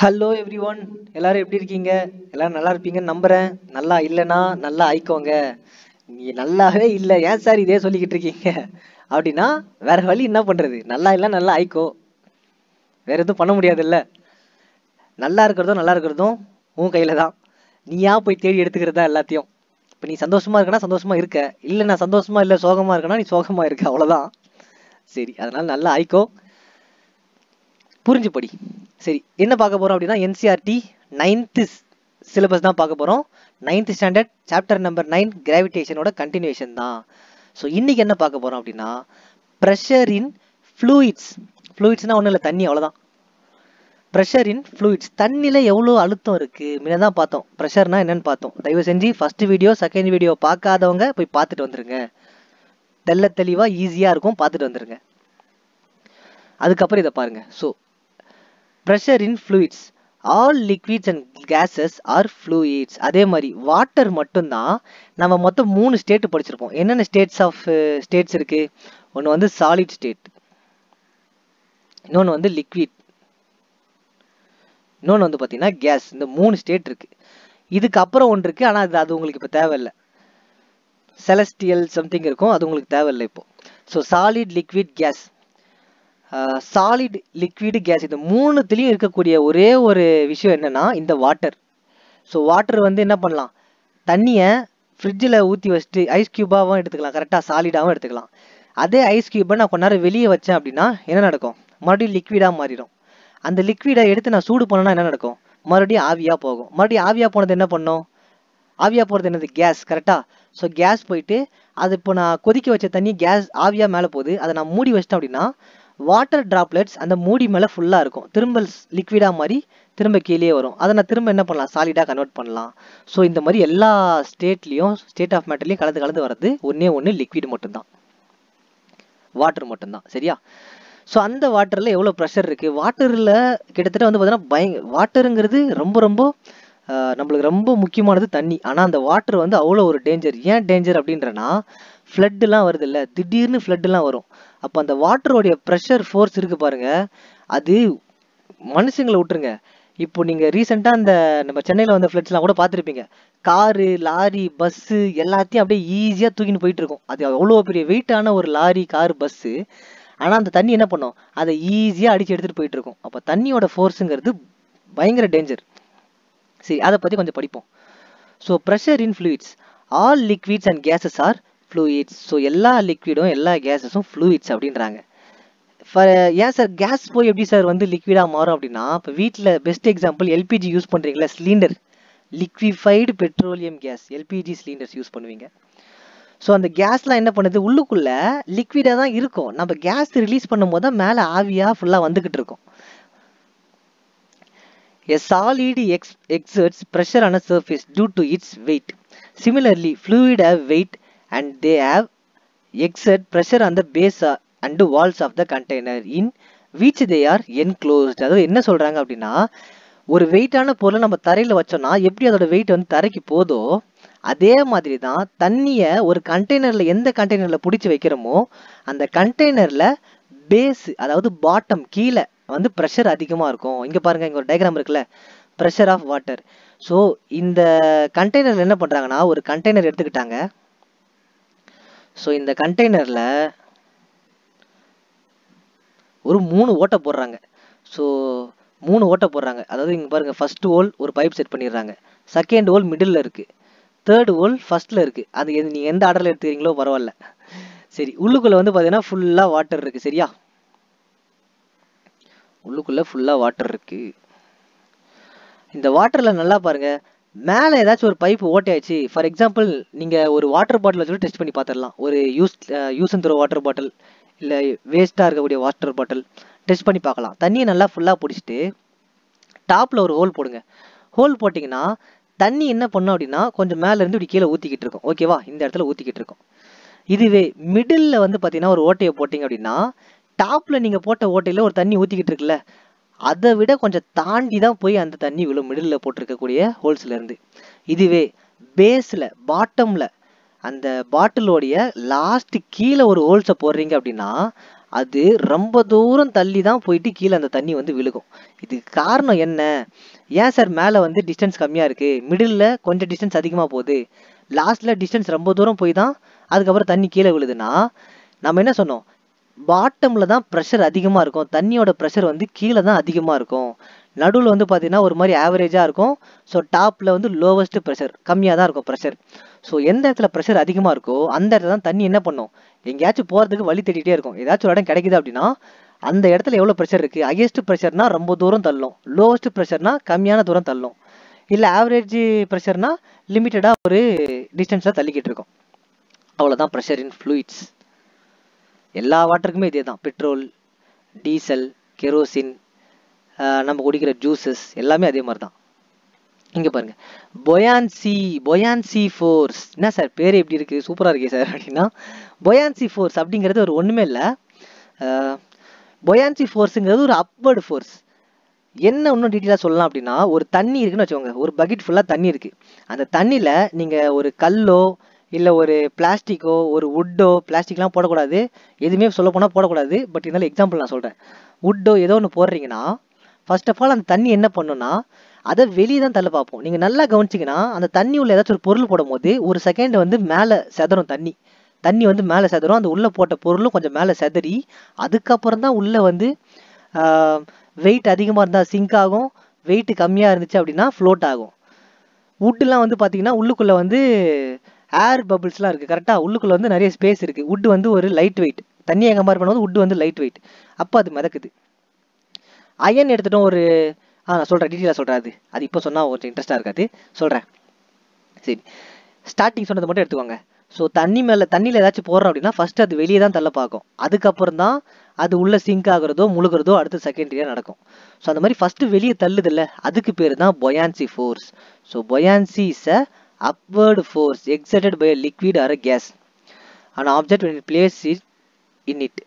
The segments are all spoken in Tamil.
ஹலோ எவ்ரி ஒன், எல்லாரும் எப்படி இருக்கீங்க? எல்லாரும் நல்லா இருப்பீங்கன்னு நம்புறேன். நல்லா இல்லைன்னா நல்லா ஆயிக்கோங்க. நீ நல்லாவே இல்லை, ஏன் சார் இதே சொல்லிக்கிட்டு இருக்கீங்க அப்படின்னா வேற வழி என்ன பண்றது? நல்லா இல்லை, நல்லா ஆயிக்கோ. வேற எதுவும் பண்ண முடியாதுல்ல. நல்லா இருக்கிறதும் உன் கையில தான். நீயா போய் தேடி எடுத்துக்கிறதா எல்லாத்தையும். இப்போ நீ சந்தோஷமா இருக்கனா சந்தோஷமா இருக்க, இல்லை நான் சந்தோஷமா இல்லை சோகமா இருக்கனா நீ சோகமா இருக்க, அவ்வளோதான். சரி, அதனால நல்லா ஆயிக்கோ, புரிஞ்சு படி. சரி, என்ன பார்க்க போறோம் அப்படின்னா என்சிஆர்டி 9th சிலபஸ் தான் பார்க்க போறோம். 9th ஸ்டாண்டர்ட் சாப்டர் நம்பர் 9 கிராவிடேஷனோட கண்டினியூஷன் தான். ஸோ இன்னைக்கு என்ன பார்க்க போறோம் அப்படின்னா ப்ரெஷர் இன் ஃப்ளூயிட்ஸ். ஃப்ளூயிட்ஸ்னா ஒன்றும் இல்லை, தண்ணி, அவ்வளோதான். ப்ரெஷர் இன் ஃப்ளூயிட்ஸ், தண்ணியில் எவ்வளோ அழுத்தம் இருக்கு முன்ன தான் பார்த்தோம். ப்ரெஷர்னா என்னன்னு பார்த்தோம். தயவு செஞ்சு ஃபர்ஸ்ட் வீடியோ செகண்ட் வீடியோ பார்க்காதவங்க போய் பார்த்துட்டு வந்துருங்க. தெளிவாக ஈஸியாக இருக்கும், பார்த்துட்டு வந்துருங்க. அதுக்கப்புறம் இதை பாருங்க. So pressure in fluids, all liquids and gases are fluids. அதே மாதிரி வாட்டர் மட்டும்தான். நம்ம மொத்தம் 3 ஸ்டேட் படிச்சிருப்போம். என்னென்ன ஸ்டேட்ஸ் இருக்கு? ஒன்று வந்து சாலிட் ஸ்டேட், இன்னொன்று வந்து லிக்விட், இன்னொன்று வந்து பார்த்தீங்கன்னா கேஸ். இந்த 3 ஸ்டேட் இருக்கு. இதுக்கு அப்புறம் ஒன்று இருக்கு, ஆனால் அது உங்களுக்கு இப்போ தேவையில்லை. செலஸ்டியல் சம்திங் இருக்கும், அது உங்களுக்கு தேவையில்லை இப்போ. So solid, liquid, gas. Solid, liquid, gas, இது மூணுத்துலேயும் இருக்கக்கூடிய ஒரே ஒரு விஷயம் என்னன்னா இந்த வாட்டர். ஸோ வாட்டர் வந்து என்ன பண்ணலாம்? தண்ணியை ஃப்ரிட்ஜில் ஊற்றி வச்சுட்டு ஐஸ் கியூபாகவும் எடுத்துக்கலாம், கரெக்டாக சாலிடாகவும் எடுத்துக்கலாம். அதே ஐஸ் கியூபை நான் கொஞ்ச நேரம் வெளியே வச்சேன் அப்படின்னா என்ன நடக்கும்? மறுபடியும் லிக்விடாக மாறிடும். அந்த லிக்விடை எடுத்து நான் சூடு பண்ணனா என்ன நடக்கும்? மறுபடியும் ஆவியாக போகும். மறுபடியும் ஆவியாக போனது என்ன பண்ணும்? ஆவியாக போகிறது என்னது? கேஸ், கரெக்டாக. ஸோ கேஸ் போயிட்டு அது இப்போ நான் கொதிக்க வச்ச தண்ணி கேஸ் ஆவியாக மேலே போகுது. அதை நான் மூடி வச்சிட்டேன் அப்படின்னா வாட்டர் டிராப்லெட்ஸ் அந்த மூடி மேலே ஃபுல்லாக இருக்கும். திரும்ப லிக்விடாக மாதிரி திரும்ப கீழே வரும். அதை நான் திரும்ப என்ன பண்ணலாம்? சாலிடாக கன்வெர்ட் பண்ணலாம். ஸோ இந்த மாதிரி எல்லா ஸ்டேட்லேயும், ஸ்டேட் ஆஃப் மேட்டர்லையும் கலந்து வர்றது ஒன்று லிக்விட் மட்டும்தான், வாட்டர் மட்டும்தான். சரியா? ஸோ அந்த வாட்டரில் எவ்வளோ ப்ரெஷர் இருக்குது? வாட்டரில் கிட்டத்தட்ட வந்து பார்த்தீங்கன்னா வாட்டருங்கிறது ரொம்ப ரொம்ப நம்மளுக்கு ரொம்ப முக்கியமானது தண்ணி. ஆனால் அந்த வாட்டர் வந்து அவ்வளோ ஒரு டேஞ்சர். ஏன் டேஞ்சர் அப்படின்றனா, ஃப்ளட்டுலாம் வருது இல்லை, திடீர்னு ஃப்ளட்டுலாம் வரும். அப்போ அந்த வாட்டரோடைய ப்ரெஷர் ஃபோர்ஸ் இருக்குது பாருங்க, அது மனுஷங்களை விட்டுருங்க. இப்போ நீங்கள் ரீசெண்டாக அந்த நம்ம சென்னையில் வந்த ஃப்ளட்ஸ்லாம் கூட பார்த்துருப்பீங்க. காரு, லாரி, பஸ்ஸு எல்லாத்தையும் அப்படியே ஈஸியாக தூக்கின்னு போயிட்டு இருக்கும். அது அவ்வளோ பெரிய வெயிட்டான ஒரு லாரி, காரு, பஸ்ஸு. ஆனால் அந்த தண்ணி என்ன பண்ணும்? அதை ஈஸியாக அடித்து எடுத்துகிட்டு போயிட்டு இருக்கும். அப்போ தண்ணியோட ஃபோர்ஸுங்கிறது பயங்கர டேஞ்சர். சரி, அதை பற்றி கொஞ்சம் படிப்போம். So pressure in fluids, all liquids and gases are fluids. So எல்லா லிக்விடும் எல்லா கேஸஸும் ஃப்ளூயிட்ஸ் அப்படின்றாங்க. ஏன் சார் கேஸ் போய் எப்படி சார் வந்து லிக்விடாக மாறும் அப்படின்னா, இப்போ வீட்டில் பெஸ்ட் எக்ஸாம்பிள் எல்பிஜி யூஸ் பண்ணுறீங்களா, cylinder, liquefied petroleum gas, LPG cylinders use பண்ணுவீங்க. ஸோ அந்த கேஸ்லாம் என்ன பண்ணுது? உள்ளுக்குள்ள லிக்விடாக தான் இருக்கும். நம்ம கேஸ் ரிலீஸ் பண்ணும் போது தான் மேலே ஆவியாக ஃபுல்லாக வந்துக்கிட்டு இருக்கும். A solid exerts pressure on a surface due to its weight. Similarly, fluid have weight and they have exert pressure on the base and walls of the container in which they are enclosed. அதாவது என்ன சொல்றாங்க அப்படின்னா, ஒரு வெயிட்டான பொருளை நம்ம தரையில் வச்சோம்னா எப்படி அதோட வெயிட் வந்து தரைக்கு போதோ அதே மாதிரி தான் தண்ணியை ஒரு கண்டெய்னரில், எந்த கண்டெய்னரில் பிடிச்சி வைக்கிறோமோ அந்த கண்டெய்னரில் பேஸ், அதாவது பாட்டம், கீழே வந்து ப்ரெஷர் அதிகமாக இருக்கும். இங்கே பாருங்கள், இங்கே ஒரு டயக்ராம் இருக்குல்ல, ப்ரெஷர் ஆஃப் வாட்டர். ஸோ இந்த கண்டெய்னரில் என்ன பண்ணுறாங்கன்னா, ஒரு கண்டெய்னர் எடுத்துக்கிட்டாங்க. ஸோ இந்த கண்டெய்னரில் ஒரு 3 ஓட்டை போடுறாங்க. ஸோ 3 ஓட்டை போடுறாங்க. அதாவது இங்கே பாருங்கள், ஃபர்ஸ்ட் ஹோல் ஒரு பைப் செட் பண்ணிடுறாங்க, செகண்ட் ஹோல் மிடில் இருக்குது, தேர்ட் ஹோல் ஃபர்ஸ்ட்டில் இருக்குது. அது நீங்கள் எந்த ஆர்டரில் எடுத்துக்கிறீங்களோ பரவாயில்ல. சரி, உள்ளுக்குள்ளே வந்து பார்த்தீங்கன்னா ஃபுல்லாக வாட்டர் இருக்குது. சரியா? உள்ளுக்குள்ளே ஃபுல்லாக வாட்டர் இருக்குது. இந்த வாட்டரில் நல்லா பாருங்கள், மேலே ஏதாச்சும் ஒரு பைப் ஓட்டையாச்சு. ஃபார் எக்ஸாம்பிள் நீங்கள் ஒரு வாட்டர் பாட்டில் வச்சு டெஸ்ட் பண்ணி பார்த்துடலாம். ஒரு use and throw water bottle, இல்லை வேஸ்ட்டாக இருக்கக்கூடிய வாட்டர் பாட்டில் டெஸ்ட் பண்ணி பார்க்கலாம். தண்ணியை நல்லா ஃபுல்லாக பிடிச்சிட்டு டாப்பில் ஒரு ஹோல் போடுங்க. ஹோல் போட்டிங்கன்னா தண்ணி என்ன பண்ணும் அப்படின்னா கொஞ்சம் மேலேருந்து இப்படி கீழே ஊற்றிக்கிட்டு இருக்கும். ஓகேவா? இந்த இடத்துல ஊற்றிக்கிட்டு இருக்கும். இதுவே மிடில் வந்து பார்த்தீங்கன்னா ஒரு ஓட்டையை போட்டிங்க அப்படின்னா, டாப்பில் நீங்கள் போட்ட ஓட்டையில் ஒரு தண்ணி ஊற்றிக்கிட்டு இருக்குல்ல, அதை விட கொஞ்சம் தாண்டி தான் போய் அந்த தண்ணி விழும், மிடில் போட்டிருக்கக்கூடிய ஹோல்ஸ்லேருந்து. இதுவே பேஸில், பாட்டமில், அந்த பாட்டிலோடைய லாஸ்ட் கீழே ஒரு ஹோல்ஸை போடுறீங்க அப்படின்னா அது ரொம்ப தூரம் தள்ளி தான் போயிட்டு கீழே அந்த தண்ணி வந்து விழுகும். இதுக்கு காரணம் என்ன? ஏன் சார் மேலே வந்து டிஸ்டன்ஸ் கம்மியாக இருக்குது, மிடில் கொஞ்சம் டிஸ்டன்ஸ் அதிகமாக போகுது, லாஸ்ட்டில் டிஸ்டன்ஸ் ரொம்ப தூரம் போய் தான் அதுக்கப்புறம் தண்ணி கீழே விழுதுன்னா, நம்ம என்ன சொன்னோம்? பாட்டமில் தான் ப்ரெஷர் அதிகமாக இருக்கும், தண்ணியோட ப்ரெஷர் வந்து கீழே தான் அதிகமாக இருக்கும். நடுவில் வந்து பார்த்தீங்கன்னா ஒரு மாதிரி ஆவரேஜாக இருக்கும். ஸோ டாப்பில் வந்து லோவஸ்ட் ப்ரெஷர், கம்மியாக தான் இருக்கும் ப்ரெஷர். ஸோ எந்த இடத்துல ப்ரெஷர் அதிகமாக இருக்கோ அந்த இடத்துல தான் தண்ணி என்ன பண்ணும், எங்கேயாச்சும் போகிறதுக்கு வழி தேடிட்டே இருக்கும். ஏதாச்சும் ஒரு இடம் கிடைக்குது அப்படின்னா அந்த இடத்துல எவ்வளோ ப்ரெஷர் இருக்குது, ஹையஸ்ட் ப்ரெஷர்னா ரொம்ப தூரம் தள்ளும், லோவஸ்ட் ப்ரெஷர்னா கம்மியான தூரம் தள்ளும், இல்லை ஆவரேஜ் ப்ரெஷர்னா லிமிட்டடாக ஒரு டிஸ்டன்ஸில் தள்ளிக்கிட்டு இருக்கும். அவ்வளோதான் ப்ரெஷர் இன் ஃப்ளூயிட்ஸ். எல்லா வாட்டருக்குமே இதே தான். பெட்ரோல், டீசல், கெரோசின், நம்ம குடிக்கிற ஜூஸஸ் எல்லாமே அதே மாதிரி தான். இங்கே பாருங்க, பொயான்சி ஃபோர்ஸ். என்ன சார் பேர் எப்படி இருக்குது, சூப்பராக இருக்கே சார் அப்படின்னா, பொயான்சி ஃபோர்ஸ் அப்படிங்கிறது ஒரு ஒன்றுமே இல்லை. பொயான்சி ஃபோர்ஸுங்கிறது ஒரு அப்வர்டு ஃபோர்ஸ். என்ன இன்னும் டீட்டெயிலாக சொல்லலாம் அப்படின்னா, ஒரு தண்ணி இருக்குன்னு வச்சுக்கோங்க, ஒரு பக்கெட் ஃபுல்லாக தண்ணி இருக்குது. அந்த தண்ணியில் நீங்கள் ஒரு கல்லோ இல்லை ஒரு பிளாஸ்டிக்கோ ஒரு வுட்டோ, பிளாஸ்டிக்லாம் போடக்கூடாது, எதுவுமே சொல்ல போனால் போடக்கூடாது, பட் இருந்தாலும் எக்ஸாம்பிள் நான் சொல்கிறேன். வுட்டோ ஏதோ ஒன்று போடுறீங்கன்னா ஃபர்ஸ்ட் ஆஃப் ஆல் அந்த தண்ணி என்ன பண்ணுன்னா அதை வெளியே தான் தள்ள பார்ப்போம். நீங்கள் நல்லா கவனிச்சிங்கன்னா அந்த தண்ணி உள்ள ஏதாச்சும் ஒரு பொருள் போடும் போது ஒரு செகண்ட் வந்து மேலே செதறும், தண்ணி வந்து மேலே செதறும், அந்த உள்ளே போட்ட பொருளும் கொஞ்சம் மேலே செதறி அதுக்கப்புறம் தான் உள்ளே வந்து வெயிட் அதிகமாக இருந்தால் சிங்க் ஆகும், வெயிட் கம்மியாக இருந்துச்சு அப்படின்னா ஃப்ளோட் ஆகும். வுட்டுலாம் வந்து பார்த்தீங்கன்னா உள்ளுக்குள்ளே வந்து ஏர் பபிள்ஸ்லாம் இருக்குது கரெக்டாக, உள்ளுக்குள்ளே வந்து நிறைய ஸ்பேஸ் இருக்குது. வுட்டு வந்து ஒரு லைட் வெயிட், தண்ணியை கம்பேர் பண்ணும்போது வுட்டு வந்து லைட் வெயிட், அப்போ அது மிதக்குது. அயன் எடுத்துட்டோம் ஒரு நான் சொல்கிறேன், டீட்டெயிலாக சொல்கிறேன். அது இப்போ சொன்னால் கொஞ்சம் இன்ட்ரெஸ்ட்டாக இருக்காது, சொல்கிறேன். சரி, ஸ்டார்டிங் சொன்னதை மட்டும் எடுத்துக்கோங்க. ஸோ தண்ணியில் ஏதாச்சும் போடுறோம் அப்படின்னா ஃபஸ்ட்டு அது வெளியே தான் தள்ள பார்க்கும், அதுக்கப்புறம் தான் அது உள்ளே சிங்க் ஆகுறதோ முழுகிறதோ அடுத்து செகண்டரியாக நடக்கும். ஸோ அந்த மாதிரி ஃபஸ்ட்டு வெளியே தள்ளுதில்ல, அதுக்கு பேர் தான் buoyancy force. So buoyancy is a upward force exerted by a liquid or a gas an object when it places it in it.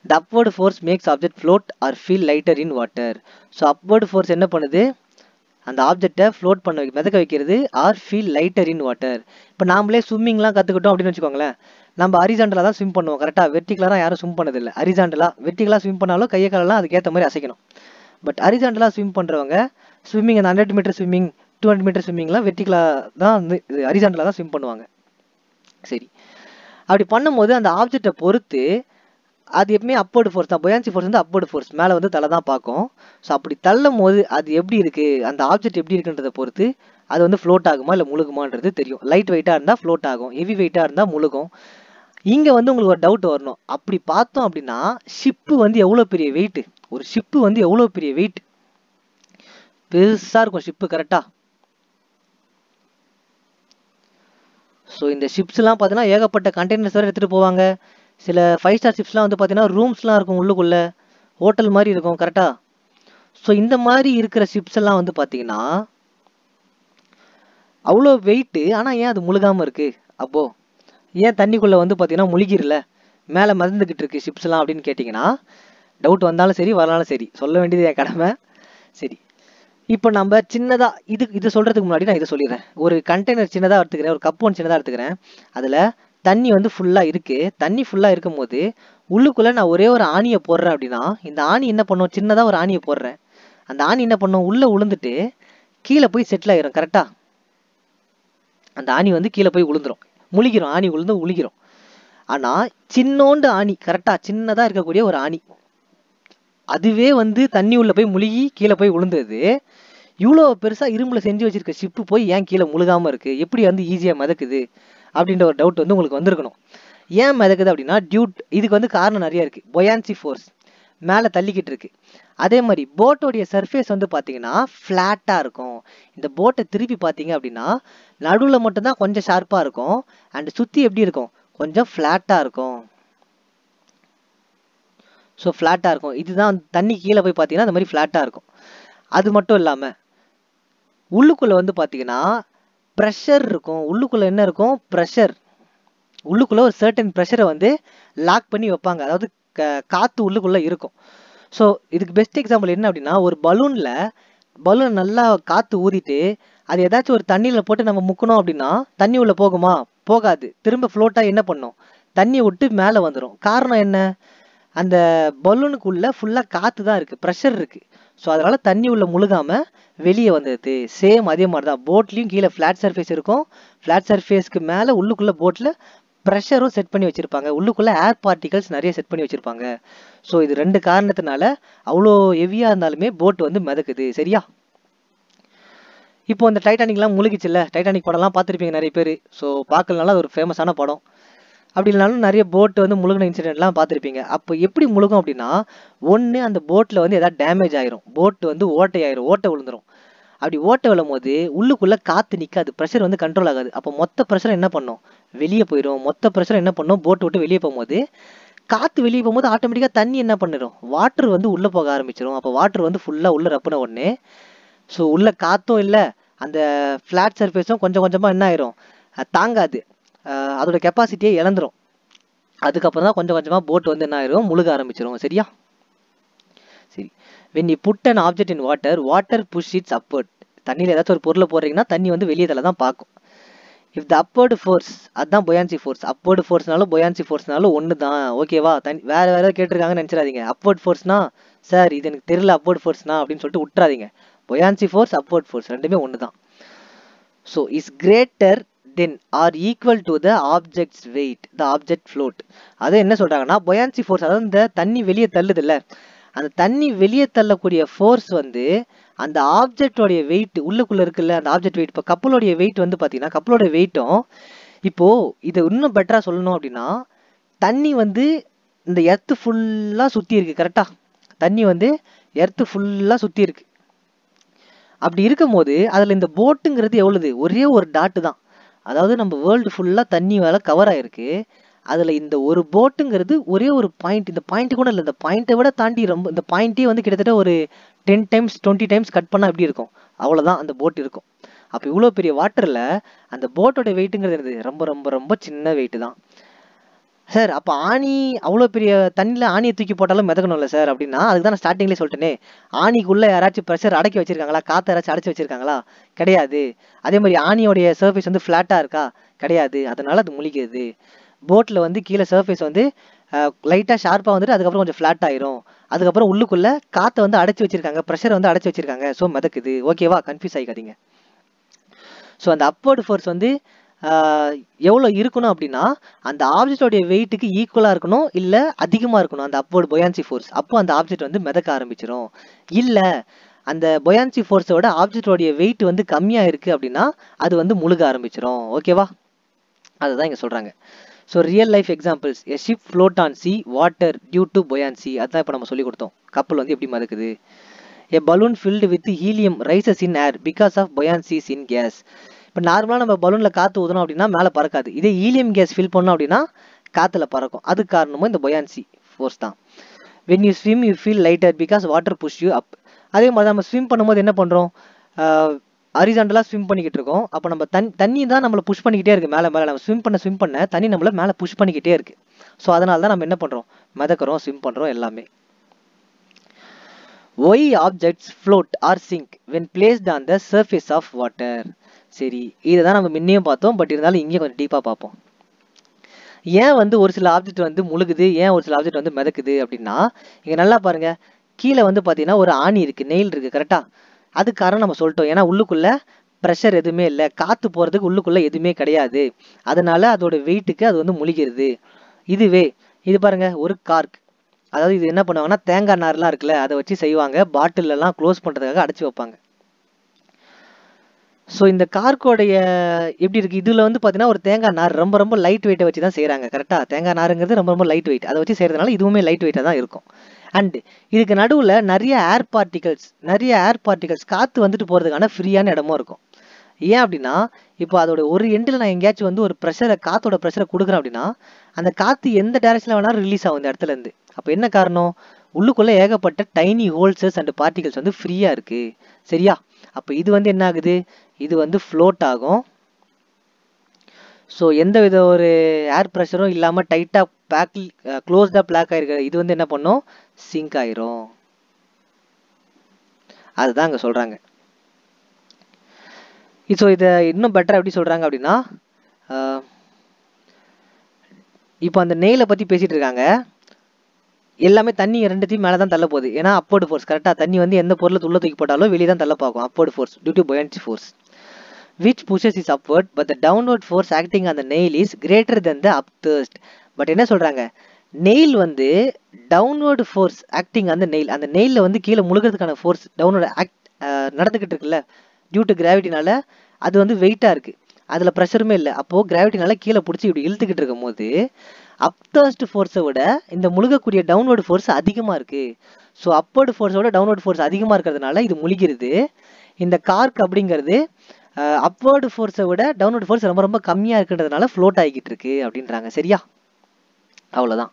The upward force makes object float or feel lighter in water. So upward force என்ன பண்ணுது, அந்த ஆப்ஜெக்டை ஃப்ளோட் பண்ண மிதக்க வைக்கிறது, or feel lighter in water. இப்போ நாமளே ஸ்விம்மிங்லாம் கற்றுக்கிட்டோம் அப்படின்னு வச்சுக்கோங்களேன், நம்ம ஹரிசாண்டலாக தான் ஸ்விம் பண்ணுவோம் கரெக்டாக, வெர்டிகலாக யாரும் ஸ்விம் பண்ணதில்லை. வெர்டிகலாக ஸ்விம் பண்ணாலும் கையை காலெல்லாம் அதுக்கேற்ற மாதிரி அசைக்கணும். பட் ஹரிசாண்டலாக ஸ்விம் பண்ணுறவங்க ஸ்விம்மிங் அந்த 100 மீட்டர் ஸ்விம்மிங் 200 மீட்டர் ஸ்விம்மிங்லாம் வெர்டிகலாக தான் வந்து ஹரிசாண்டலாக தான் ஸ்விம் பண்ணுவாங்க. சரி, அப்படி பண்ணும்போது அந்த ஆப்ஜெக்டை பொறுத்து அது எப்பவுமே அப்போர்டு ஃபோர்ஸ் தான். பொயான்சி ஃபோர்ஸ் வந்து அப்போர்டு ஃபோர்ஸ், மேலே வந்து தலை தான் பார்க்கும். ஸோ அப்படி தள்ளும் போது அது எப்படி இருக்குது, அந்த ஆப்ஜெக்ட் எப்படி இருக்குன்றதை பொறுத்து அது வந்து ஃப்ளோட் ஆகுமா இல்லை முழுகுமான்றது தெரியும். லைட் வெயிட்டாக இருந்தால் ஃப்ளோட் ஆகும், ஹெவி வெயிட்டாக இருந்தால் முழுகும். இங்கே வந்து உங்களுக்கு ஒரு டவுட் வரணும், அப்படி பார்த்தோம் அப்படின்னா ஷிப்பு வந்து எவ்வளோ பெரிய வெயிட், ஒரு ஷிப்பு வந்து எவ்வளோ பெரிய வெயிட், பெருசாக இருக்கும் ஷிப்பு கரெக்டாக. ஸோ இந்த ஷிப்ஸ்லாம் பார்த்தீங்கன்னா ஏகப்பட்ட கண்டெய்னர்ஸ் வேறு எடுத்துகிட்டு போவாங்க. சில 5 ஸ்டார் ஷிப்ஸ்லாம் வந்து பார்த்தீங்கன்னா ரூம்ஸ்லாம் இருக்கும், உள்ளுக்குள்ளே ஹோட்டல் மாதிரி இருக்கும் கரெக்டாக. ஸோ இந்த மாதிரி இருக்கிற ஷிப்ஸ் எல்லாம் வந்து பார்த்தீங்கன்னா அவ்வளோ வெயிட்டு, ஆனால் ஏன் அது முழுகாமல் இருக்குது, அப்போது ஏன் தண்ணிக்குள்ளே வந்து பார்த்தீங்கன்னா முழுகிரல மேலே மறந்துக்கிட்டு இருக்கு ஷிப்ஸ்லாம் அப்படின்னு கேட்டிங்கன்னா, டவுட் வந்தாலும் சரி வரலாலும் சரி சொல்ல வேண்டியது என் கடமை. சரி, இப்போ நம்ம சின்னதாக இது சொல்கிறதுக்கு முன்னாடி நான் இதை சொல்லிடுறேன். ஒரு கண்டெய்னர் சின்னதாக எடுத்துக்கிறேன், ஒரு கப் ஒன்று சின்னதாக எடுத்துக்கிறேன், அதில் தண்ணி வந்து ஃபுல்லாக இருக்குது. தண்ணி ஃபுல்லாக இருக்கும் போது உள்ளுக்குள்ளே நான் ஒரே ஒரு ஆணியை போடுறேன் அப்படின்னா, இந்த ஆணி என்ன பண்ணும், சின்னதாக ஒரு ஆணியை போடுறேன், அந்த ஆணி என்ன பண்ணும், உள்ளே உளுந்துட்டு கீழே போய் செட்டில் ஆகிரும் கரெக்டாக. அந்த ஆணி வந்து கீழே போய் உளுந்துரும், முழுகிறோம், ஆணி உளுந்து முழுகிறோம். ஆனால் சின்னோண்டு ஆணி கரெக்டாக சின்னதாக இருக்கக்கூடிய ஒரு ஆணி, அதுவே வந்து தண்ணி உள்ள போய் முழுகி கீழே போய் விழுந்தது. இவ்வளோ பெருசாக இரும்பில் செஞ்சு வச்சிருக்க ஷிப்பு போய் ஏன் கீழே முழுகாமல் இருக்குது, எப்படி வந்து ஈஸியாக மிதக்குது அப்படின்ற ஒரு டவுட் வந்து உங்களுக்கு வந்திருக்கணும். ஏன் மிதக்குது அப்படின்னா இதுக்கு வந்து காரணம் நிறைய இருக்குது. பொயான்சி ஃபோர்ஸ் மேலே தள்ளிக்கிட்டு இருக்கு. அதே மாதிரி போட்டோடைய சர்ஃபேஸ் வந்து பார்த்தீங்கன்னா ஃப்ளாட்டாக இருக்கும். இந்த போட்டை திருப்பி பார்த்தீங்க அப்படின்னா நடுவில் மட்டும்தான் கொஞ்சம் ஷார்ப்பாக இருக்கும், அண்ட் சுற்றி எப்படி இருக்கும், கொஞ்சம் ஃப்ளாட்டாக இருக்கும். ஸோ ஃப்ளாட்டாக இருக்கும். இதுதான் தண்ணி கீழே போய் பார்த்தீங்கன்னா அந்த மாதிரி ஃப்ளாட்டாக இருக்கும். அது மட்டும் இல்லாமல் உள்ளுக்குள்ளே வந்து பார்த்தீங்கன்னா ப்ரெஷர் இருக்கும். உள்ளுக்குள்ளே என்ன இருக்கும், ப்ரெஷர். உள்ளுக்குள்ளே ஒரு சர்டன் ப்ரெஷரை வந்து லாக் பண்ணி வைப்பாங்க, அதாவது காற்று உள்ளுக்குள்ளே இருக்கும். ஸோ இதுக்கு பெஸ்ட் எக்ஸாம்பிள் என்ன அப்படின்னா, ஒரு பலூனை நல்லா காற்று ஊதிட்டு அது ஏதாச்சும் ஒரு தண்ணியில் போட்டு நம்ம முக்கணும் அப்படின்னா தண்ணி உள்ளே போகுமா, போகாது. திரும்ப ஃப்ளோட்டாக என்ன பண்ணும், தண்ணியை விட்டு மேலே வந்துடும். காரணம் என்ன, அந்த பலூனுக்குள்ள ஃபுல்லாக காற்று தான் இருக்குது, ப்ரெஷர் இருக்குது. ஸோ அதனால் தண்ணி உள்ள முழுகாமல் வெளியே வந்துடுது. சேம் அதே மாதிரி தான் போட்லேயும் கீழே ஃப்ளாட் சர்ஃபேஸ் இருக்கும். ஃப்ளாட் சர்ஃபேஸ்க்கு மேலே உள்ளுக்குள்ளே போட்டில் ப்ரெஷரும் செட் பண்ணி வச்சுருப்பாங்க. உள்ளுக்குள்ளே ஏர் பார்ட்டிகல்ஸ் நிறைய செட் பண்ணி வச்சுருப்பாங்க. ஸோ இது 2 காரணத்தினால அவ்வளோ ஹெவியாக இருந்தாலுமே போட் வந்து மிதக்குது. சரியா? இப்போ இந்த டைட்டானிக்லாம் முழுகிச்சுல்ல, டைட்டானிக் படம்லாம் பார்த்துருப்பீங்க நிறைய பேர். ஸோ பார்க்கலனால அது ஒரு ஃபேமஸான படம். அப்படி இல்லைனாலும் நிறைய போட் வந்து முழுகின இன்சிடென்ட்லாம் பார்த்துருப்பீங்க. அப்போ எப்படி முழுகும் அப்படின்னா, ஒன்று அந்த போட்டில் வந்து எதாவது டேமேஜ் ஆயிரும், போட்டு வந்து ஓட்டையாயிரும், ஓட்டை விழுந்துரும். அப்படி ஓட்டை விழும் போது உள்ளுக்குள்ளே காற்று நிற்காது, ப்ரெஷர் வந்து கண்ட்ரோல் ஆகாது. அப்போ மொத்த ப்ரெஷர் என்ன பண்ணும், வெளியே போயிடும். மொத்த ப்ரெஷர் என்ன பண்ணும், போட்டு விட்டு வெளியே போகும்போது காற்று வெளியே போகும்போது ஆட்டோமேட்டிக்காக தண்ணி என்ன பண்ணிடும், வாட்டர் வந்து உள்ளே போக ஆரம்பிச்சிடும். அப்போ வாட்டர் வந்து ஃபுல்லாக உள்ளே ரப்புன உடனே ஸோ உள்ள காற்றும் இல்லை, அந்த ஃப்ளாட் சர்ஃபேஸும் கொஞ்சம் கொஞ்சமாக என்ன ஆயிரும், தாங்காது, அதோட கெப்பாசிட்டியை இழந்துரும். அதுக்கப்புறம் தான் கொஞ்சம் கொஞ்சமாக போட் வந்து என்ன ஆயிரும், முழுக ஆரம்பிச்சிடும். சரியா? சரி. when you put an object in water, water push it upward. தண்ணியில் ஏதாச்சும் ஒரு பொருளை போடுறீங்கன்னா தண்ணி வந்து வெளியே தலை தான் பார்க்கும். இஃப் த அப்பர்டு ஃபோர்ஸ், அதுதான் பொயான்சி ஃபோர்ஸ். அப்பர்டு ஃபோர்ஸ்னாலும் பொயான்சி ஃபோர்ஸ்னாலும் ஒன்று தான். ஓகேவா? வேறு வேறு கேட்டிருக்காங்கன்னு நினச்சிடாதீங்க. அப்பர்ட் ஃபோர்ஸ்னா சார் இது எனக்கு தெரியல அப்பர்ட் ஃபோர்ஸ்னா அப்படின்னு சொல்லிட்டு விட்டுறாதீங்க. பொயான்சி ஃபோர்ஸ், அப்பர்ட் ஃபோர்ஸ் ரெண்டுமே ஒன்று தான். So is greater than or equal to the object's weight, the object float. அது என்ன சொல்கிறாங்கன்னா, பொயான்சி ஃபோர்ஸ், அதாவது இந்த தண்ணி வெளியே தள்ளுது இல்லை, அந்த தண்ணி வெளியே தள்ளக்கூடிய ஃபோர்ஸ் வந்து அந்த ஆப்ஜெக்டோடைய வெயிட் உள்ளுக்குள்ளே இருக்குல்ல, அந்த ஆப்ஜெக்ட் வெயிட். இப்போ கப்பலோடைய வெயிட் வந்து பார்த்தீங்கன்னா, கப்பலோட வெயிட்டும் இப்போது இதை இன்னும் பெட்டராக சொல்லணும் அப்படின்னா, தண்ணி வந்து இந்த எர்த்து ஃபுல்லாக சுற்றி இருக்குது. கரெக்டாக? தண்ணி வந்து எர்த்து ஃபுல்லாக சுற்றி இருக்குது. அப்படி இருக்கும் போது அதில் இந்த போட்டுங்கிறது எவ்வளவு, ஒரே ஒரு டாட்டு தான். அதாவது நம்ம வேர்ல்டு ஃபுல்லாக தண்ணி மேலே கவர் ஆகிருக்கு. அதில் இந்த ஒரு போட்டுங்கிறது ஒரே ஒரு பாயிண்ட். இந்த பாயிண்ட் கூட இல்லை, இந்த பாயிண்ட்டை விட தாண்டி ரொம்ப, இந்த பாயிண்ட்டே வந்து கிட்டத்தட்ட ஒரு 10 டைம்ஸ் 20 டைம்ஸ் கட் பண்ணால் எப்படி இருக்கும், அவ்வளோதான் அந்த போட் இருக்கும். அப்போ இவ்வளோ பெரிய வாட்டரில் அந்த போட்டோட வெயிட்டுங்கிறது ரொம்ப ரொம்ப ரொம்ப சின்ன வெயிட்டு தான். சார் அப்போ ஆணி அவ்வளோ பெரிய தண்ணியில் ஆணியை தூக்கி போட்டாலும் மிதக்கணும்ல சார் அப்படின்னா, அதுக்கு தான் நான் ஸ்டார்டிங்லேயே சொல்லிட்டேனே, ஆணிக்குள்ளே யாராச்சும் ப்ரெஷர் அடக்கி வச்சிருக்காங்களா, காற்று யாராச்சும் அடைச்சி வச்சிருக்காங்களா, கிடையாது. அதே மாதிரி ஆணியோடைய சர்ஃபேஸ் வந்து ஃப்ளாட்டாக இருக்கா, கிடையாது. அதனால அது முழிக்கிறது. போட்டில் வந்து கீழே சர்ஃபேஸ் வந்து லைட்டாக ஷார்ப்பாக வந்துட்டு அதுக்கப்புறம் கொஞ்சம் ஃப்ளாட் ஆயிரும். அதுக்கப்புறம் உள்ளுக்குள்ளே காற்றை வந்து அடைச்சி வச்சிருக்காங்க, ப்ரெஷரை வந்து அடைச்சி வச்சிருக்காங்க. ஸோ மிதக்குது. ஓகேவா? கன்ஃபியூஸ் ஆகிக்காதீங்க. ஸோ அந்த அப்வர்டு ஃபோர்ஸ் வந்து எவ்வளோ இருக்கணும் அப்படின்னா, அந்த ஆப்ஜெக்டோடைய வெயிட்டுக்கு ஈக்குவலாக இருக்கணும், இல்லை அதிகமாக இருக்கணும் அந்த அப்வர்டு பொயான்சி ஃபோர்ஸ். அப்போ அந்த ஆப்ஜெக்ட் வந்து மிதக்க ஆரம்பிச்சிடும். இல்லை அந்த பொயான்சி ஃபோர்ஸோட ஆப்ஜெக்டோடைய வெயிட் வந்து கம்மியாக இருக்குது அப்படின்னா அது வந்து முழுக ஆரம்பிச்சிடும். ஓகேவா? அதுதான் இங்கே சொல்கிறாங்க. So real life examples, a ship float on sea water due to buoyancy. அதுதான் இப்போ நம்ம சொல்லி கொடுத்தோம். கப்பல் வந்து எப்படி மிதக்குது. A balloon filled with helium rises in air because of buoyancies in gas. இப்போ நார்மலாக நம்ம பலூனில் காற்று ஊதணும் அப்படின்னா மேலே பறக்காது. இதே ஹீலியம் கேஸ் ஃபில் பண்ணோம் அப்படின்னா காற்றுல பறக்கும். அதுக்கு காரணமும் இந்த பொயான்சி ஃபோர்ஸ் தான். When you swim you feel lighter because water push you up. அதே மாதிரி நம்ம ஸ்விம் பண்ணும்போது என்ன பண்ணுறோம், ஹரிசாண்டலாக ஸ்விம் பண்ணிக்கிட்டு இருக்கோம். அப்போ நம்ம தண்ணி தான் நம்மளை புஷ் பண்ணிக்கிட்டே இருக்குது மேலே மேலே. நம்ம ஸ்விம் பண்ண தண்ணி நம்மளை மேலே புஷ் பண்ணிக்கிட்டே இருக்குது. ஸோ அதனால தான் நம்ம என்ன பண்ணுறோம், மிதக்கிறோம், ஸ்விம் பண்ணுறோம் எல்லாமே. Why objects float or sink when placed on the surface of water? சரி, இதை தான் நம்ம முன்னையும் பார்த்தோம். பட் இருந்தாலும் இங்கே கொஞ்சம் டீப்பாக பார்ப்போம். ஏன் வந்து ஒரு சில ஆப்ஜெக்ட் வந்து முழுகுது, ஏன் ஒரு சில ஆப்ஜெக்ட் வந்து மிதக்குது அப்படின்னா, இங்கே நல்லா பாருங்க, கீழே வந்து பார்த்தீங்கன்னா ஒரு ஆணி இருக்குது, நெயில் இருக்குது. கரெக்டாக? அதுக்கு காரணம் நம்ம சொல்லிட்டோம். ஏன்னா உள்ளுக்குள்ளே ப்ரெஷர் எதுவுமே இல்லை, காற்று போகிறதுக்கு உள்ளுக்குள்ளே எதுவுமே கிடையாது. அதனால அதோட வெயிட்டுக்கு அது வந்து முழுகிறது. இதுவே இது பாருங்க, ஒரு கார்க். அதாவது இது என்ன பண்ணுவாங்கன்னா, தேங்காய் நார்லாம் இருக்குல்ல, அதை வச்சு செய்வாங்க. பாட்டிலெல்லாம் க்ளோஸ் பண்ணுறதுக்காக அடைச்சி வைப்பாங்க. ஸோ இந்த கார்க்கோடைய எப்படி இருக்குது, இதில் வந்து பார்த்தீங்கன்னா ஒரு தேங்காய் நார் ரொம்ப ரொம்ப லைட் வெயிட்டை வச்சு தான் செய்கிறாங்க. கரெக்டாக? தேங்காய் நாருங்கிறது ரொம்ப ரொம்ப லைட் வெயிட், அதை வச்சு செய்கிறதுனால இதுவுமே லைட் வெயிட்டாக தான் இருக்கும். அண்டு இதுக்கு நடுவில் நிறைய ஏர் பார்ட்டிகல்ஸ் காற்று வந்துட்டு போகிறதுக்கான ஃப்ரீயான இடமும் இருக்கும். ஏன் அப்படின்னா, இப்போ அதோட ஒரு எண்டில் நான் எங்கேயாச்சும் வந்து ஒரு ப்ரெஷரை, காற்றோட ப்ரெஷரை கொடுக்குறேன் அப்படின்னா, அந்த காற்று எந்த டைரக்ஷனில் வேணாலும் ரிலீஸ் ஆகும் இந்த இடத்துலேருந்து. அப்போ என்ன காரணம், உள்ளுக்குள்ளே ஏகப்பட்ட டைனி ஹோல்சஸ் அண்ட் பார்ட்டிகல்ஸ் வந்து ஃப்ரீயாக இருக்குது. சரியா? அப்போ இது வந்து என்ன ஆகுது, இது வந்து ஃப்ளோட் ஆகும். ஸோ எந்த வித ஒரு ஏர் ப்ரெஷரும் இல்லாமல் டைட்டாக க்ளோஸ்டாக பிளாக் ஆகிருக்க இது வந்து என்ன பண்ணும், சிங்க் ஆயிரும். அதுதான் அங்கே சொல்கிறாங்க. ஸோ இதை இன்னும் பெட்டராக எப்படி சொல்கிறாங்க அப்படின்னா, இப்போ அந்த நெயிலை பற்றி பேசிகிட்டு இருக்காங்க. எல்லாமே தண்ணி ரெண்டுத்தையும் மேலே தான் தள்ள போகுது. ஏன்னா அப்போர்டு ஃபோர்ஸ் கரெக்டாக தண்ணி வந்து எந்த பொருளை உள்ள தூக்கி போட்டாலும் வெளியே தான் தள்ள பார்க்கும். Upward force due to buoyancy force which pushes is upward but the downward force acting on the nail is greater than the upthrust. But என்ன சொல்றாங்க, நெயில் வந்து டவுன்வர்டு ஃபோர்ஸ் ஆக்டிங் அந்த நெயில், அந்த நெயிலில் வந்து கீழே முழுகிறதுக்கான ஃபோர்ஸ் டவுன்வர்டு நடந்துக்கிட்டு இருக்குல்ல டியூ டு கிராவிட்டினால, அது வந்து வெயிட்டாக இருக்குது, அதில் ப்ரெஷருமே இல்லை. அப்போது கிராவிட்டினால கீழே பிடிச்சி இப்படி இழுத்துக்கிட்டு இருக்கும் போது அப்தர்ஸ்ட் ஃபோர்ஸை விட இந்த முழுகக்கூடிய டவுன்வர்டு ஃபோர்ஸ் அதிகமாக இருக்குது. ஸோ அப்போர்டு ஃபோர்ஸோட டவுன்வர்டு ஃபோர்ஸ் அதிகமாக இருக்கிறதுனால இது முழுகிறது. இந்த கார்க் அப்படிங்கிறது அப்வர்டு ஃபோர்ஸை விட டவுன்வர்டு ஃபோர்ஸ் ரொம்ப ரொம்ப கம்மியாக இருக்குன்றதுனால ஃப்ளோட் ஆகிக்கிட்டு இருக்கு அப்படின்றாங்க. சரியா, அவ்வளோதான்.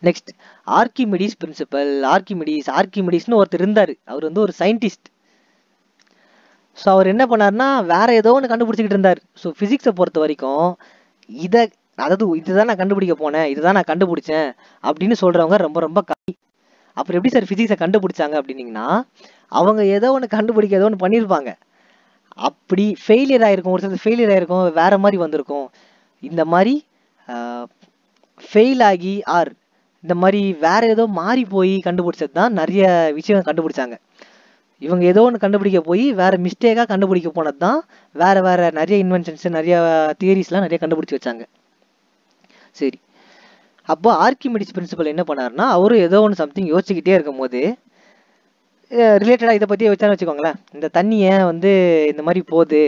Next Archimedes principal. ஆர்கிமிடிஸ்னு ஒருத்தர் இருந்தார், அவர் வந்து ஒரு சயின்டிஸ்ட். ஸோ அவர் என்ன பண்ணார்னா வேற ஏதோ ஒன்று கண்டுபிடிச்சிக்கிட்டு இருந்தார். ஸோ ஃபிசிக்ஸை பொறுத்த வரைக்கும் அதாவது இதுதான் நான் கண்டுபிடிக்க போனேன், இதுதான் நான் கண்டுபிடிச்சேன் அப்படின்னு சொல்றவங்க ரொம்ப ரொம்ப கம்மி. அப்புறம் எப்படி சார் ஃபிசிக்ஸை கண்டுபிடிச்சாங்க அப்படின்னீங்கன்னா, அவங்க ஏதோ ஒன்று கண்டுபிடிக்க ஏதோ ஒன்று பண்ணியிருப்பாங்க, அப்படி ஃபெயிலியர் ஆகிருக்கும், ஒரு சில ஃபெயிலியர் ஆகிருக்கும், வேற மாதிரி வந்திருக்கும். இந்த மாதிரி ஃபெயில் ஆகி இந்த மாதிரி வேற ஏதோ மாறி போய் கண்டுபிடிச்சது தான் நிறைய விஷயம் கண்டுபிடிச்சாங்க. இவங்க ஏதோ ஒன்று கண்டுபிடிக்க போய் வேற மிஸ்டேக்காக கண்டுபிடிக்க போனது தான் வேற வேற நிறைய இன்வென்ஷன்ஸ் நிறைய தியரிஸ்லாம் நிறைய கண்டுபிடிச்சி வச்சாங்க. சரி, அப்போ ஆர்கிமிடிஸ் பிரின்சிபல் என்ன பண்ணாருன்னா, அவரும் ஏதோ ஒன்று சம்திங் யோசிச்சுக்கிட்டே இருக்கும் போது ரிலேட்டடாக இதை பற்றியே வச்சான்னு வச்சுக்கோங்களேன். இந்த தண்ணியை வந்து இந்த மாதிரி போகுது,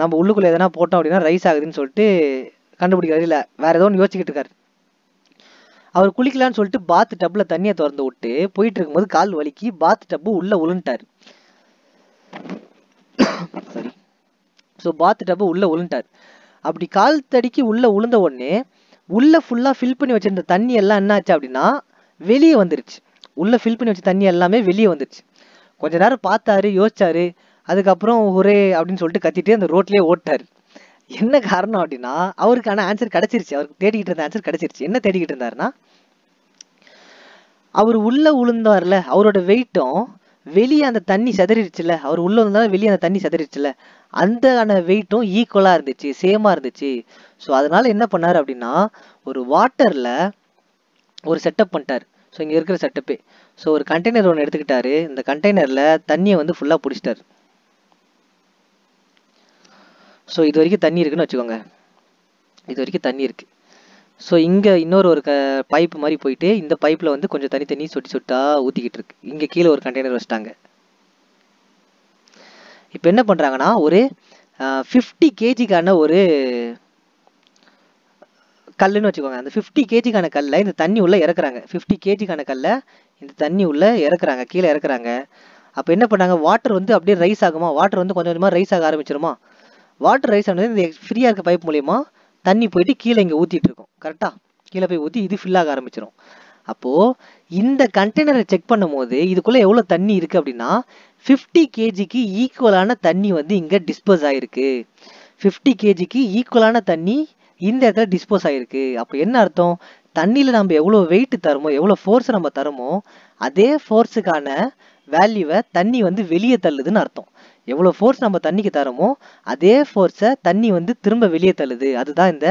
நம்ம உள்ளுக்குள்ளே எதனா போட்டோம் அப்படின்னா ரைஸ் ஆகுதுன்னு சொல்லிட்டு கண்டுபிடிக்கிறாரு. இல்லை வேற ஏதோ ஒன்று யோசிச்சுக்கிட்டு இருக்காரு. அவர் குளிக்கலான்னு சொல்லிட்டு பாத் டப்ல தண்ணியை திறந்து விட்டு போயிட்டு இருக்கும்போது கால் வலிக்கு பாத் டப்பு உள்ள உளுந்துட்டார். சரி, ஸோ பாத் டப்பு உள்ள உளுந்துட்டார். அப்படி கால் தடிக்கு உள்ள உளுந்த உடனே உள்ள ஃபுல்லா ஃபில் பண்ணி வச்சிருந்த தண்ணி எல்லாம் என்ன ஆச்சு அப்படின்னா வெளியே வந்துருச்சு. உள்ள ஃபில் பண்ணி வச்ச தண்ணி எல்லாமே வெளியே வந்துருச்சு. கொஞ்ச நேரம் பார்த்தாரு, யோசிச்சாரு, அதுக்கப்புறம் ஒரே அப்படின்னு சொல்லிட்டு கத்திட்டு அந்த ரோட்லயே ஓட்டாரு. என்ன காரணம் அப்படின்னா அவருக்கான ஆன்சர் கிடைச்சிருச்சு, அவருக்கு தேடிக்கிட்டு இருந்த ஆன்சர் கிடைச்சிருச்சு. என்ன தேடிக்கிட்டு இருந்தாருன்னா, அவர் உள்ள உளுந்தார்ல அவரோட வெயிட்டும் வெளியே அந்த தண்ணி செதறிடுச்சுல, அவர் உள்ள இருந்தாலும் வெளியே அந்த தண்ணி செதறிடுச்சுல, அந்த வெயிட்டும் ஈக்குவலா இருந்துச்சு, சேமா இருந்துச்சு. ஸோ அதனால என்ன பண்ணாரு அப்படின்னா ஒரு வாட்டர்ல ஒரு செட்டப் பண்ணிட்டாரு. ஸோ இங்க இருக்கிற செட்டப்பே, ஸோ ஒரு கண்டெய்னர் ஒன்று எடுத்துக்கிட்டாரு, இந்த கண்டெய்னர்ல தண்ணியை வந்து ஃபுல்லா பிடிச்சிட்டாரு. ஸோ இது வரைக்கும் தண்ணி இருக்குன்னு வச்சுக்கோங்க, இது வரைக்கும் தண்ணி இருக்கு. ஸோ இங்கே இன்னொரு பைப்பு மாதிரி போயிட்டு இந்த பைப்பில் வந்து கொஞ்சம் தனி சொட்டி சொட்டா ஊற்றிக்கிட்டு இருக்கு. இங்கே கீழே ஒரு கண்டெய்னர் வச்சுட்டாங்க. இப்போ என்ன பண்ணுறாங்கன்னா ஒரு 50 kgக்கான ஒரு கல்லுன்னு வச்சுக்கோங்க. அந்த 50 kgக்கான கல்லை இந்த தண்ணி உள்ள இறக்குறாங்க. 50 kgக்கான கல்லை இந்த தண்ணி உள்ள இறக்குறாங்க, கீழே இறக்குறாங்க. அப்போ என்ன பண்ணாங்க, வாட்டர் வந்து அப்படியே ரைஸ் ஆகுமா, வாட்டர் வந்து கொஞ்சம் கொஞ்சமாக ரைஸ் ஆக ஆரம்பிச்சிருமா. வாட்டர் ரைஸ் ஆனது இந்த ஃப்ரீயாக இருக்க பைப் மூலியமா தண்ணி போயிட்டு கீழே இங்கே ஊற்றிட்டு இருக்கும். கரெக்டாக கீழே போய் ஊற்றி இது ஃபில் ஆக ஆரம்பிச்சிடும். அப்போது இந்த கண்டெய்னரை செக் பண்ணும் போது இதுக்குள்ளே எவ்வளோ தண்ணி இருக்குது அப்படின்னா 50 kgக்கு ஈக்குவலான தண்ணி வந்து இங்கே டிஸ்போஸ் ஆகிருக்கு. 50 kgக்கு ஈக்குவலான தண்ணி இந்த இடத்துல டிஸ்போஸ் ஆகிருக்கு. அப்போ என்ன அர்த்தம், தண்ணியில் நம்ம எவ்வளோ வெயிட் தரமோ, எவ்வளோ ஃபோர்ஸை நம்ம தரமோ, அதே ஃபோர்ஸுக்கான வேல்யூவை தண்ணி வந்து வெளியே தள்ளுதுன்னு அர்த்தம். எவ்வளோ ஃபோர்ஸ் நம்ம தண்ணிக்கு தரமோ அதே ஃபோர்ஸை தண்ணி வந்து திரும்ப வெளியே தள்ளுது. அதுதான் இந்த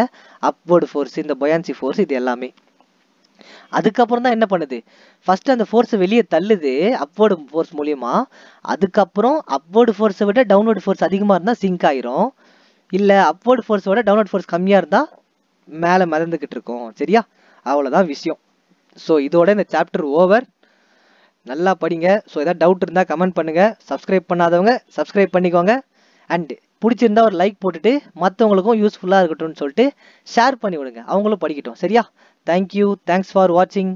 அப்வர்டு ஃபோர்ஸ், இந்த buoyancy ஃபோர்ஸ், இது எல்லாமே. அதுக்கப்புறம் தான் என்ன பண்ணுது, ஃபர்ஸ்ட் அந்த ஃபோர்ஸை வெளியே தள்ளுது அப்வர்டு ஃபோர்ஸ் மூலியமா. அதுக்கப்புறம் அப்வர்டு ஃபோர்ஸை விட டவுன்வர்டு ஃபோர்ஸ் அதிகமாக இருந்தால் சிங்க் ஆயிரும், இல்லை அப்வர்டு ஃபோர்ஸை விட டவுன்வர்டு ஃபோர்ஸ் கம்மியாக இருந்தால் மேலே மிதந்துக்கிட்டு இருக்கும். சரியா, அவ்வளோதான் விஷயம். ஸோ இதோட இந்த சாப்டர் ஓவர். நல்லா படிங்க. ஸோ ஏதாவது டவுட் இருந்தால் கமெண்ட் பண்ணுங்கள். சப்ஸ்கிரைப் பண்ணாதவங்க சப்ஸ்கிரைப் பண்ணிக்கோங்க. அண்ட் பிடிச்சிருந்தா ஒரு லைக் போட்டுட்டு மற்றவங்களுக்கும் யூஸ்ஃபுல்லாக இருக்கட்டும்னு சொல்லிட்டு ஷேர் பண்ணி விடுங்க, அவங்களும் படிக்கட்டும். சரியா, தேங்க்யூ, தேங்க்ஸ் ஃபார் வாட்சிங்.